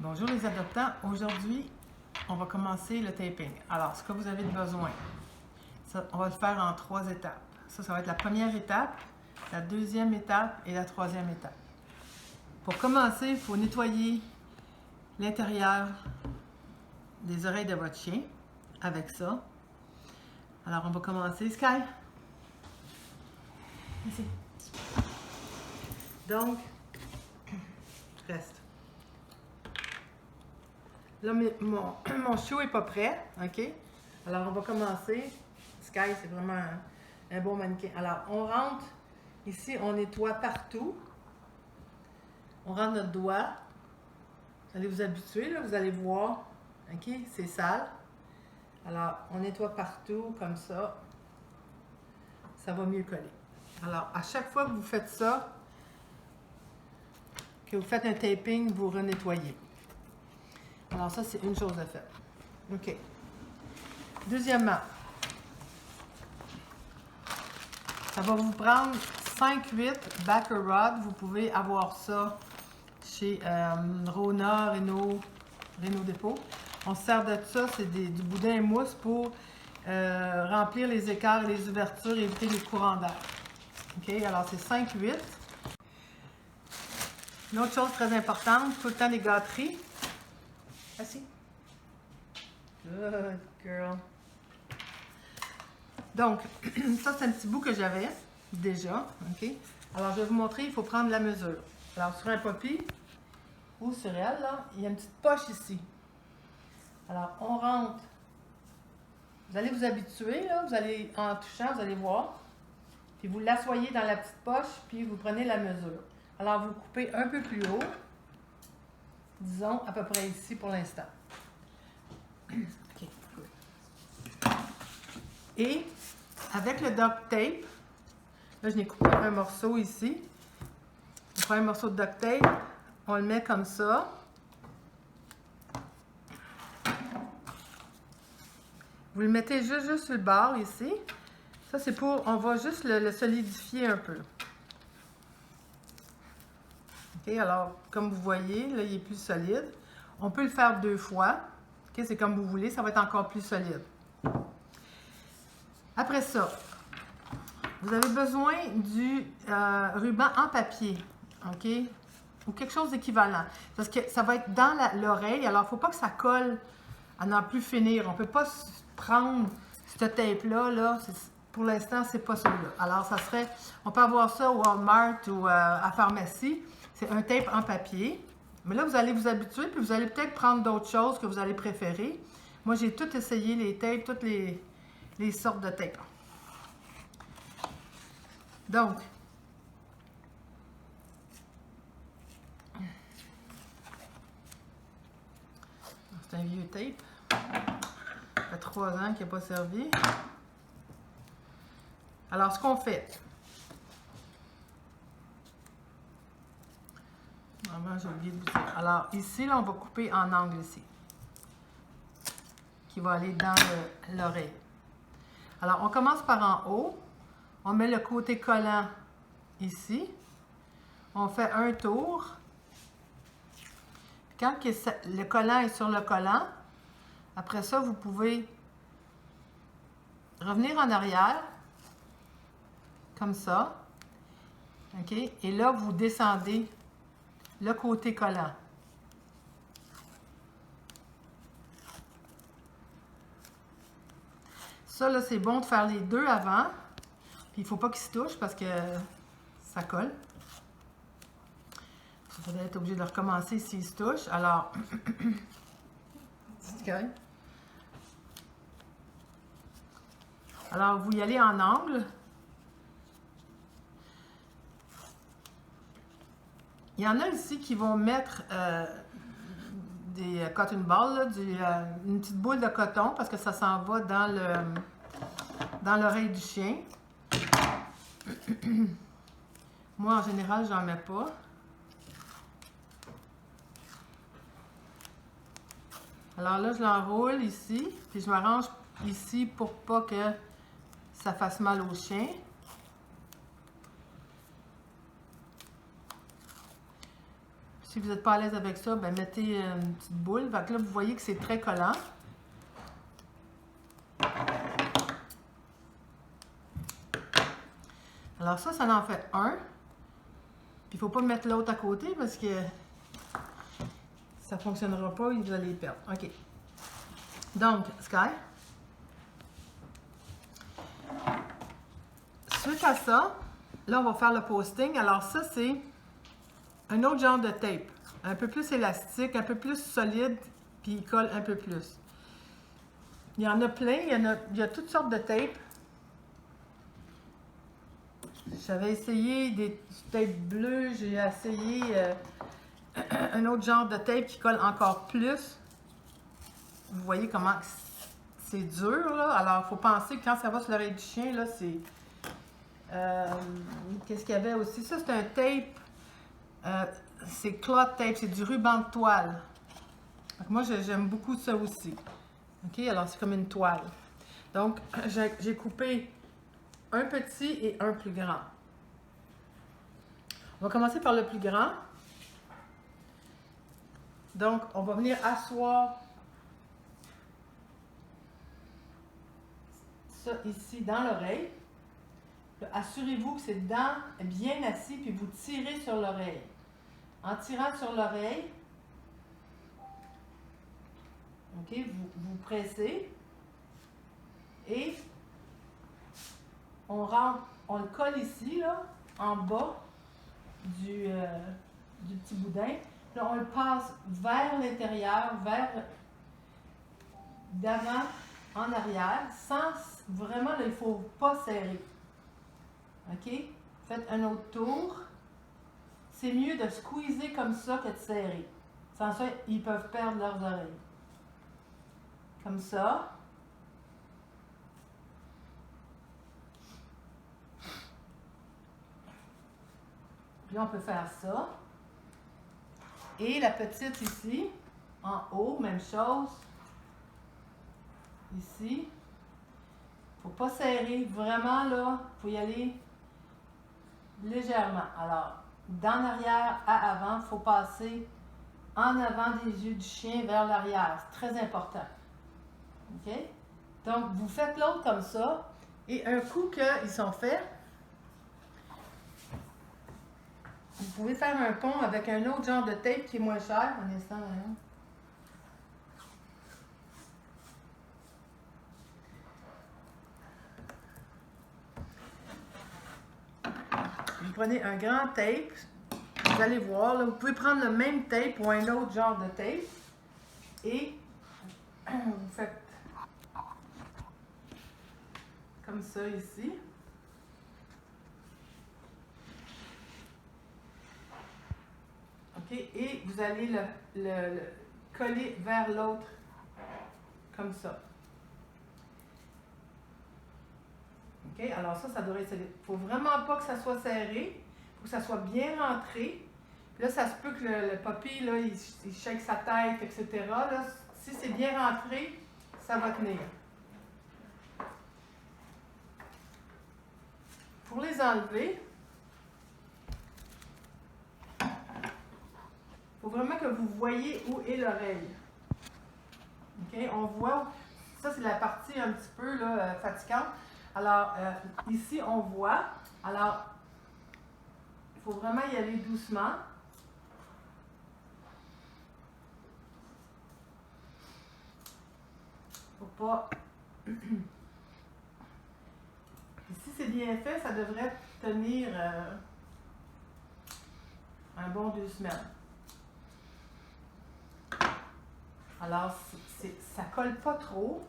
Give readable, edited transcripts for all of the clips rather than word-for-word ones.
Bonjour les adoptants, aujourd'hui on va commencer le taping. Alors ce que vous avez besoin, on va le faire en 3 étapes. Ça va être la première étape, la deuxième étape et la troisième étape. Pour commencer, il faut nettoyer l'intérieur des oreilles de votre chien avec ça. Alors on va commencer. Sky, ici. Donc, reste. Là, mon chiot n'est pas prêt, OK? Alors, on va commencer. Sky, c'est vraiment un bon mannequin. Alors, on rentre ici, on nettoie partout. On rentre notre doigt. Vous allez vous habituer, là, vous allez voir. OK? C'est sale. Alors, on nettoie partout, comme ça. Ça va mieux coller. Alors, à chaque fois que vous faites ça, que vous faites un taping, vous renettoyez. Alors ça, c'est une chose de faite. OK. Deuxièmement, ça va vous prendre 5-8 backer rod. Vous pouvez avoir ça chez Rona, Renault Dépôt. On se sert de ça, c'est du boudin mousse pour remplir les écarts et les ouvertures et éviter les courants d'air. OK, alors c'est 5-8. Une autre chose très importante, tout le temps les gâteries. Assis. Good girl. Donc, ça c'est un petit bout que j'avais déjà. OK? Alors, je vais vous montrer, il faut prendre la mesure. Alors, sur un poppy ou sur elle, là, il y a une petite poche ici. Alors, on rentre. Vous allez vous habituer, là. Vous allez, en touchant, vous allez voir. Puis vous l'assoyez dans la petite poche, puis vous prenez la mesure. Alors, vous coupez un peu plus haut. Disons à peu près ici pour l'instant. OK, good. Et avec le duct tape, là je n'ai coupé un morceau ici. On prend un morceau de duct tape, on le met comme ça. Vous le mettez juste sur le bord ici. Ça c'est pour, on va juste le solidifier un peu. OK, alors comme vous voyez, là il est plus solide. On peut le faire 2 fois. OK, c'est comme vous voulez, ça va être encore plus solide. Après ça, vous avez besoin du ruban en papier, OK? Ou quelque chose d'équivalent. Parce que ça va être dans l'oreille, alors il ne faut pas que ça colle à n'en plus finir. On ne peut pas prendre ce tape-là, là. Pour l'instant, c'est pas celui-là. Alors, ça serait, on peut avoir ça au Walmart ou à pharmacie. C'est un tape en papier. Mais là, vous allez vous habituer, puis vous allez peut-être prendre d'autres choses que vous allez préférer. Moi, j'ai tout essayé, les tapes, toutes les sortes de tapes. Donc, c'est un vieux tape. Ça fait 3 ans qu'il n'a pas servi. Alors, ce qu'on fait. Vraiment, j'ai oublié de vous dire. Alors, ici, là, on va couper en angle ici. Qui va aller dans l'oreille. Alors, on commence par en haut. On met le côté collant ici. On fait un tour. Quand le collant est sur le collant, après ça, vous pouvez revenir en arrière, comme ça. OK? Et là, vous descendez le côté collant. Ça, là, c'est bon de faire les 2 avant. Puis, il ne faut pas qu'ils se touchent parce que ça colle. Vous allez être obligé de recommencer s'ils se touchent. Alors, alors, vous y allez en angle. Il y en a ici qui vont mettre des cotton balls, là, une petite boule de coton parce que ça s'en va dans l'oreille du chien. Moi, en général, j'en mets pas. Alors là, je l'enroule ici, puis je m'arrange ici pour pas que ça fasse mal au chien. Si vous n'êtes pas à l'aise avec ça, ben mettez une petite boule. Fait que là, vous voyez que c'est très collant. Alors ça en fait un. Puis il ne faut pas mettre l'autre à côté parce que ça ne fonctionnera pas et vous allez perdre. OK. Donc, Sky. Suite à ça, là, on va faire le posting. Alors ça, c'est un autre genre de tape. Un peu plus élastique, un peu plus solide, puis il colle un peu plus. Il y en a plein, il y a toutes sortes de tapes. J'avais essayé des tapes bleues, j'ai essayé un autre genre de tape qui colle encore plus. Vous voyez comment c'est dur, là. Alors, il faut penser que quand ça va sur l'oreille du chien, là, c'est... qu'est-ce qu'il y avait aussi? Ça, c'est un tape, c'est cloth tape, c'est du ruban de toile. Donc, moi, j'aime beaucoup ça aussi. OK? Alors, c'est comme une toile. Donc, j'ai coupé un petit et un plus grand. On va commencer par le plus grand. Donc, on va venir asseoir ça ici dans l'oreille. Assurez-vous que c'est dedans bien assis, puis vous tirez sur l'oreille. En tirant sur l'oreille, OK, vous pressez et on le colle ici, là, en bas du petit boudin. Là, on le passe vers l'intérieur, vers d'avant en arrière, sans vraiment, là, il ne faut pas serrer. OK? Faites un autre tour. C'est mieux de squeezer comme ça que de serrer. Sans ça, ils peuvent perdre leurs oreilles. Comme ça. Puis là, on peut faire ça. Et la petite ici, en haut, même chose. Ici. Il ne faut pas serrer. Vraiment, là, il faut y aller légèrement. Alors, d'en arrière à avant, il faut passer en avant des yeux du chien vers l'arrière. C'est très important. OK? Donc, vous faites l'autre comme ça. Et un coup qu'ils sont faits, vous pouvez faire un pont avec un autre genre de tape qui est moins cher. Un instant, hein? Vous prenez un grand tape. Vous allez voir, là, vous pouvez prendre le même tape ou un autre genre de tape. Et vous faites comme ça ici. OK? Et vous allez le coller vers l'autre comme ça. OK? Alors ça devrait être... Il ne faut vraiment pas que ça soit serré. Il faut que ça soit bien rentré. Puis là, ça se peut que le puppy, là, il shake sa tête, etc. Là, si c'est bien rentré, ça va tenir. Pour les enlever, il faut vraiment que vous voyez où est l'oreille. OK? On voit, ça c'est la partie un petit peu là, fatigante. Alors, ici, on voit. Alors, il faut vraiment y aller doucement. Faut pas... Si c'est bien fait, ça devrait tenir un bon 2 semaines. Alors, ça colle pas trop.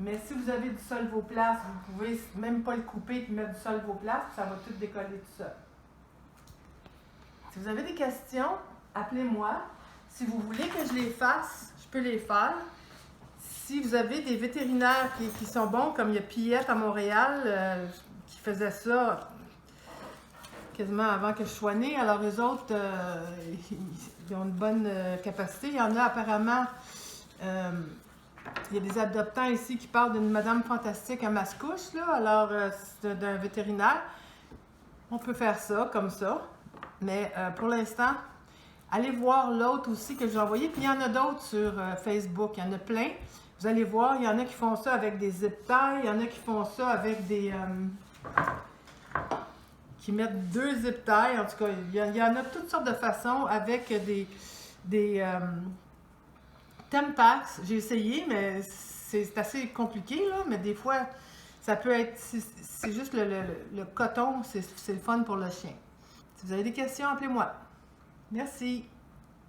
Mais si vous avez du solvoplast, vous pouvez même pas le couper et mettre du solvoplast, ça va tout décoller tout seul. Si vous avez des questions, appelez-moi. Si vous voulez que je les fasse, je peux les faire. Si vous avez des vétérinaires qui sont bons, comme il y a Piette à Montréal, qui faisait ça quasiment avant que je sois née, alors eux autres, ils ont une bonne capacité. Il y en a apparemment, il y a des adoptants ici qui parlent d'une madame fantastique à Mascouche, là, alors c'est d'un vétérinaire. On peut faire ça, comme ça, mais pour l'instant, Allez voir l'autre aussi que j'ai envoyé. Puis il y en a d'autres sur Facebook. Il y en a plein. Vous allez voir, il y en a qui font ça avec des zip ties. Il y en a qui font ça avec des... qui mettent 2 zip ties. En tout cas, il y en a toutes sortes de façons avec des Tampax. J'ai essayé, mais c'est assez compliqué, là. Mais des fois, ça peut être... C'est juste le coton, c'est le fun pour le chien. Si vous avez des questions, appelez-moi. Merci.